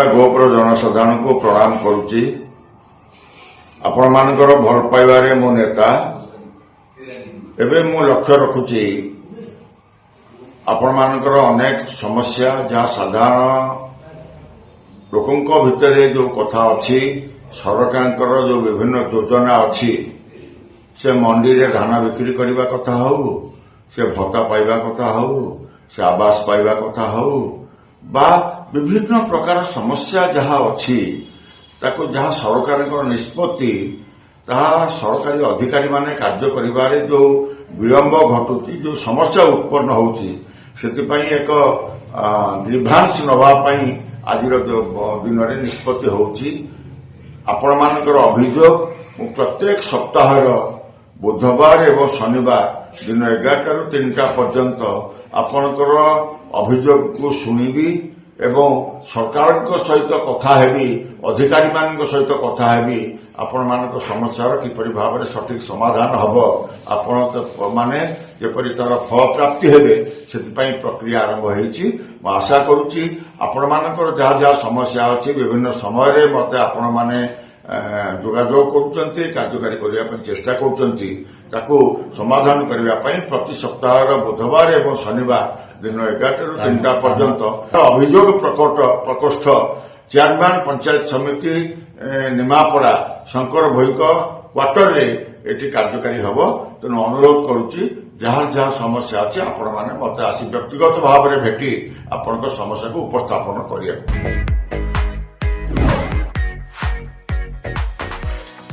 गोपुर जनसाधारण को प्रणाम करुच्ची आपण मानकर भल पाइबारे मो नेता एबे मु लक्ष्य रखुची आपण मानकर अनेक समस्या जहाँ साधारण लोकों भितर जो कथा अच्छी सरकार जो विभिन्न योजना अच्छी से मंडी रे धान बिक्री करने कथा हो से भत्ता पाइबा कथा हो से आवास पाइबा कथा हो बा विभिन्न प्रकार समस्या जहाँ अच्छी ताको जहाँ सरकार निष्पत्ति ताहा सरकारी अधिकारी माने कार्य करिबारे जो विलंब घटुची जो समस्या उत्पन्न होची सेतिपई एक ग्रीभांस नवा पई आजिर दिन में निष्पत्ति होची आपण मानकर अभियोग प्रत्येक सप्ताह बुधवार एवं शनिवार दिन 11 ରୁ 3ଟା पर्यंत आपणकर अभियोग को शुणिबी एवं सरकार सहित कथा हेबी अधिकारी मान सहित कथा हेबी आपण मान समस्या किपरि भाव में सठिक समाधान हम आपण माने जेपरि तार फल प्राप्ति हेबे सेतिपई प्रक्रिया आरंभ होईची मैं आशा करूची आपण मानकर जहाँ जहाँ समस्या अच्छी विभिन्न समय रे मते आपण माने जोगाजोग करुचंती कार्यकारी करने चेष्टा करुचंती ताकू समाधान करने प्रति सप्ताह बुधवार एवं शनिवार दिन 11 ରୁ 3ଟା पर्यंत अभियोग प्रकोष्ठ चेयरमैन पंचायत समिति निमापड़ा शंकर भोईक क्वार्टर रे एटी कार्यकारी हब तेणु अनुरोध करुच्ची जहाँ जहाँ समस्या अच्छी आपण मैंने मत आसी व्यक्तिगत भाव में भेटी आपण समस्या को उपस्थापन करिया।